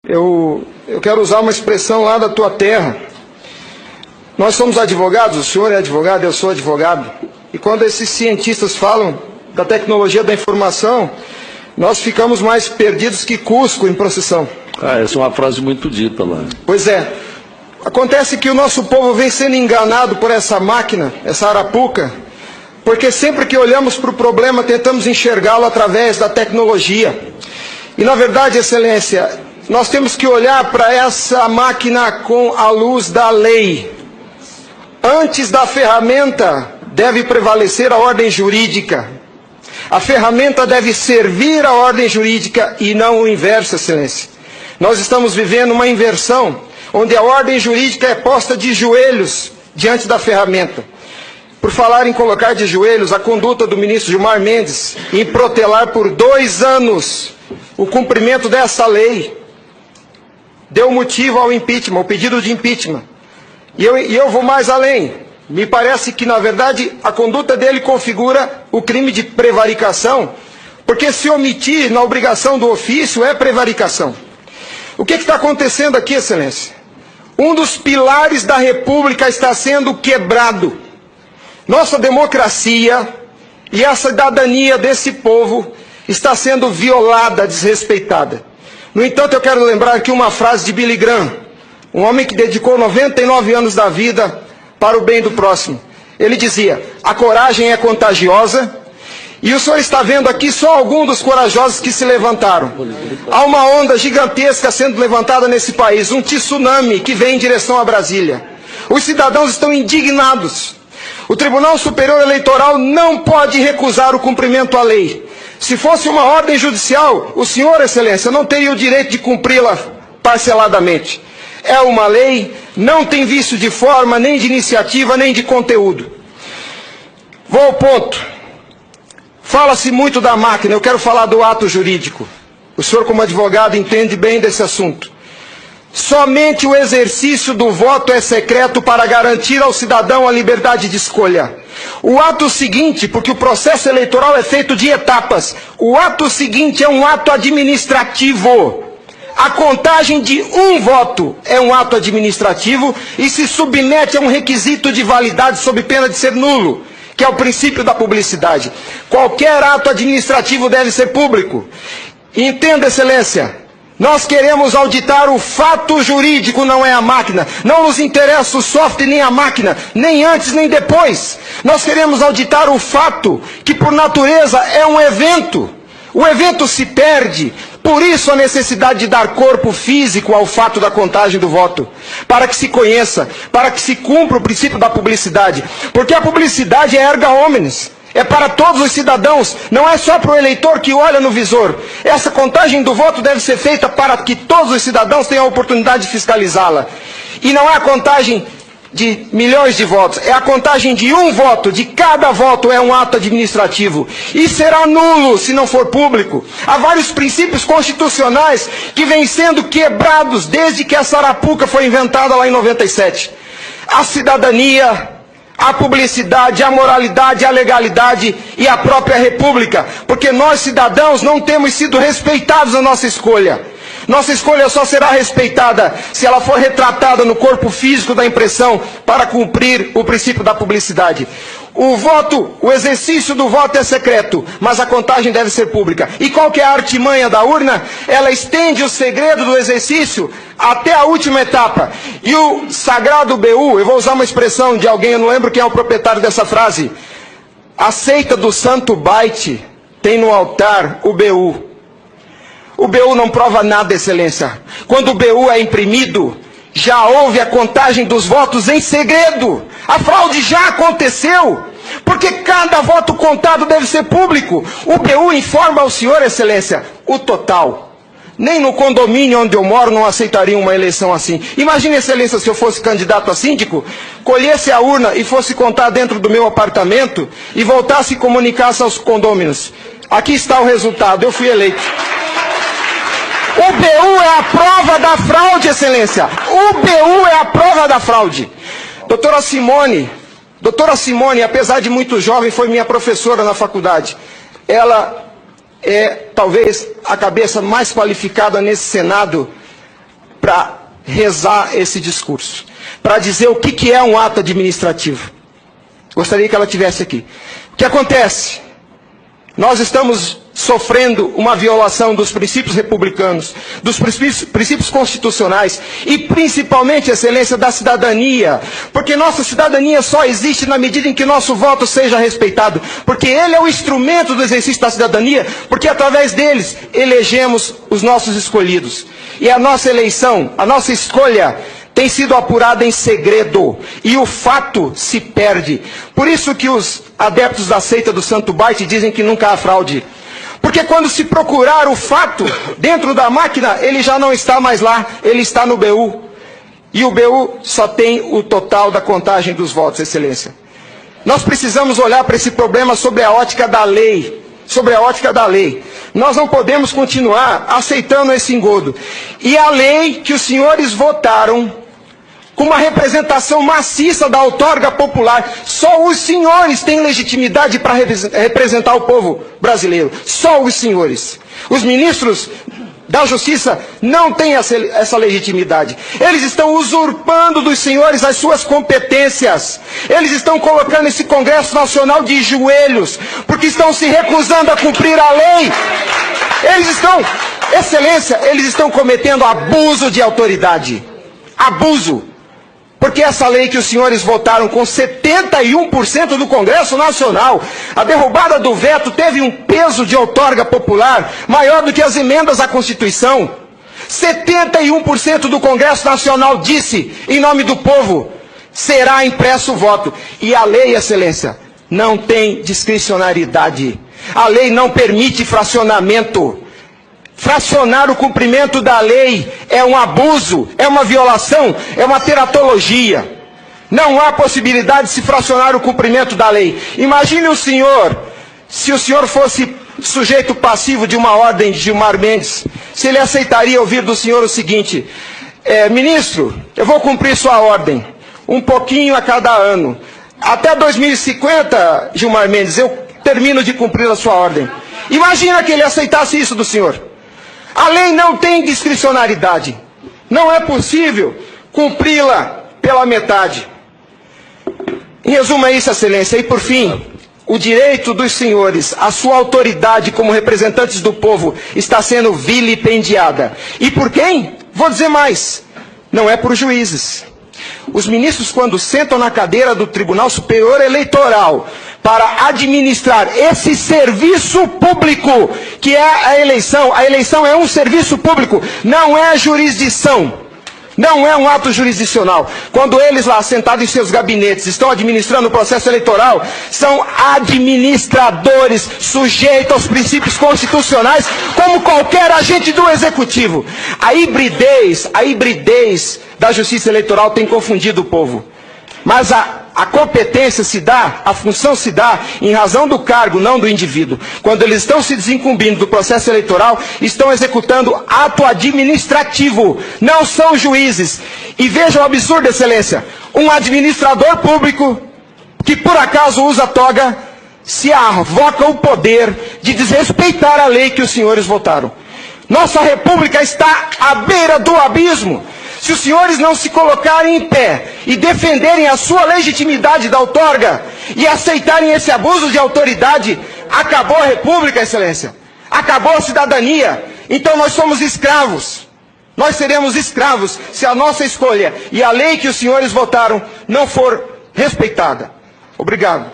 Eu quero usar uma expressão lá da tua terra. Nós somos advogados, o senhor é advogado, eu sou advogado. E quando esses cientistas falam da tecnologia da informação, nós ficamos mais perdidos que Cusco em procissão. Essa é uma frase muito dita lá. Pois é. Acontece que o nosso povo vem sendo enganado por essa máquina, essa arapuca, porque sempre que olhamos para o problema, tentamos enxergá-lo através da tecnologia. E na verdade, Excelência, nós temos que olhar para essa máquina com a luz da lei. Antes da ferramenta, deve prevalecer a ordem jurídica. A ferramenta deve servir a ordem jurídica e não o inverso, Excelência. Nós estamos vivendo uma inversão, onde a ordem jurídica é posta de joelhos diante da ferramenta. Por falar em colocar de joelhos, a conduta do ministro Gilmar Mendes em protelar por 2 anos o cumprimento dessa lei deu motivo ao impeachment, ao pedido de impeachment. E eu vou mais além. Me parece que, na verdade, a conduta dele configura o crime de prevaricação, porque se omitir na obrigação do ofício é prevaricação. O que está acontecendo aqui, Excelência? Um dos pilares da República está sendo quebrado. Nossa democracia e a cidadania desse povo está sendo violada, desrespeitada. No entanto, eu quero lembrar aqui uma frase de Billy Graham, um homem que dedicou 99 anos da vida para o bem do próximo. Ele dizia: a coragem é contagiosa, e o senhor está vendo aqui só alguns dos corajosos que se levantaram. Há uma onda gigantesca sendo levantada nesse país, um tsunami que vem em direção a Brasília. Os cidadãos estão indignados. O Tribunal Superior Eleitoral não pode recusar o cumprimento à lei. Se fosse uma ordem judicial, o senhor, Excelência, não teria o direito de cumpri-la parceladamente. É uma lei, não tem vício de forma, nem de iniciativa, nem de conteúdo. Vou ao ponto. Fala-se muito da máquina, eu quero falar do ato jurídico. O senhor, como advogado, entende bem desse assunto. Somente o exercício do voto é secreto para garantir ao cidadão a liberdade de escolha. O ato seguinte, porque o processo eleitoral é feito de etapas, o ato seguinte é um ato administrativo. A contagem de um voto é um ato administrativo e se submete a um requisito de validade sob pena de ser nulo, que é o princípio da publicidade. Qualquer ato administrativo deve ser público. Entenda, Excelência, nós queremos auditar o fato jurídico, não é a máquina. Não nos interessa o software nem a máquina, nem antes nem depois. Nós queremos auditar o fato, que por natureza é um evento. O evento se perde, por isso a necessidade de dar corpo físico ao fato da contagem do voto, para que se conheça, para que se cumpra o princípio da publicidade, porque a publicidade é erga omnes, é para todos os cidadãos, não é só para o eleitor que olha no visor. Essa contagem do voto deve ser feita para que todos os cidadãos tenham a oportunidade de fiscalizá-la. E não é a contagem de milhões de votos, é a contagem de um voto, de cada voto é um ato administrativo. E será nulo se não for público. Há vários princípios constitucionais que vêm sendo quebrados desde que essa arapuca foi inventada lá em 97. A cidadania, a publicidade, a moralidade, a legalidade e a própria república. Porque nós, cidadãos, não temos sido respeitados na nossa escolha. Nossa escolha só será respeitada se ela for retratada no corpo físico da impressão para cumprir o princípio da publicidade. O exercício do voto é secreto, mas a contagem deve ser pública. E qual que é a artimanha da urna? Ela estende o segredo do exercício até a última etapa. E o sagrado BU, eu vou usar uma expressão de alguém, eu não lembro quem é o proprietário dessa frase. A seita do santo byte tem no altar o BU. O BU não prova nada, Excelência. Quando o BU é imprimido, já houve a contagem dos votos em segredo. A fraude já aconteceu, porque cada voto contado deve ser público. O BU informa ao senhor, Excelência, o total. Nem no condomínio onde eu moro não aceitaria uma eleição assim. Imagine, Excelência, se eu fosse candidato a síndico, colhesse a urna e fosse contar dentro do meu apartamento e voltasse e comunicasse aos condôminos. Aqui está o resultado, eu fui eleito. O BU é a prova da fraude, Excelência. O BU é a prova da fraude. Doutora Simone, apesar de muito jovem, foi minha professora na faculdade. Ela é talvez a cabeça mais qualificada nesse Senado para rezar esse discurso, para dizer o que é um ato administrativo. Gostaria que ela estivesse aqui. O que acontece? Nós estamos sofrendo uma violação dos princípios republicanos, dos princípios constitucionais e principalmente, excelência, da cidadania, porque nossa cidadania só existe na medida em que nosso voto seja respeitado, porque ele é o instrumento do exercício da cidadania, porque através deles elegemos os nossos escolhidos. E a nossa eleição, a nossa escolha tem sido apurada em segredo, e o fato se perde. Por isso que os adeptos da seita do Santo Bite dizem que nunca há fraude. Porque quando se procurar o fato dentro da máquina, ele já não está mais lá, ele está no BU. E o BU só tem o total da contagem dos votos, excelência. Nós precisamos olhar para esse problema sobre a ótica da lei. Sobre a ótica da lei. Nós não podemos continuar aceitando esse engodo. E a lei que os senhores votaram, com uma representação maciça da outorga popular, só os senhores têm legitimidade para representar o povo brasileiro. Só os senhores. Os ministros da Justiça não têm essa legitimidade. Eles estão usurpando dos senhores as suas competências. Eles estão colocando esse Congresso Nacional de joelhos, porque estão se recusando a cumprir a lei. Eles estão, excelência, eles estão cometendo abuso de autoridade. Abuso. Porque essa lei que os senhores votaram com 71% do Congresso Nacional, a derrubada do veto teve um peso de outorga popular maior do que as emendas à Constituição. 71% do Congresso Nacional disse, em nome do povo, será impresso o voto. E a lei, excelência, não tem discricionariedade. A lei não permite fracionamento. Fracionar o cumprimento da lei é um abuso, é uma violação, é uma teratologia. Não há possibilidade de se fracionar o cumprimento da lei. Imagine o senhor, se o senhor fosse sujeito passivo de uma ordem de Gilmar Mendes, se ele aceitaria ouvir do senhor o seguinte: ministro, eu vou cumprir sua ordem, um pouquinho a cada ano. Até 2050, Gilmar Mendes, eu termino de cumprir a sua ordem. Imagina que ele aceitasse isso do senhor. A lei não tem discricionariedade. Não é possível cumpri-la pela metade. Em resumo é isso, excelência. E por fim, o direito dos senhores, a sua autoridade como representantes do povo está sendo vilipendiada. E por quem? Vou dizer mais. Não é por juízes. Os ministros, quando sentam na cadeira do Tribunal Superior Eleitoral para administrar esse serviço público, que é a eleição é um serviço público, não é jurisdição, não é um ato jurisdicional. Quando eles lá, sentados em seus gabinetes, estão administrando o processo eleitoral, são administradores sujeitos aos princípios constitucionais, como qualquer agente do Executivo. A hibridez da Justiça Eleitoral tem confundido o povo. Mas a competência se dá, a função se dá em razão do cargo, não do indivíduo. Quando eles estão se desincumbindo do processo eleitoral, estão executando ato administrativo, não são juízes. E vejam o absurdo, excelência, um administrador público que por acaso usa toga, se arvoca o poder de desrespeitar a lei que os senhores votaram. Nossa república está à beira do abismo. Se os senhores não se colocarem em pé e defenderem a sua legitimidade da outorga e aceitarem esse abuso de autoridade, acabou a república, excelência. Acabou a cidadania. Então nós somos escravos. Nós seremos escravos se a nossa escolha e a lei que os senhores votaram não for respeitada. Obrigado.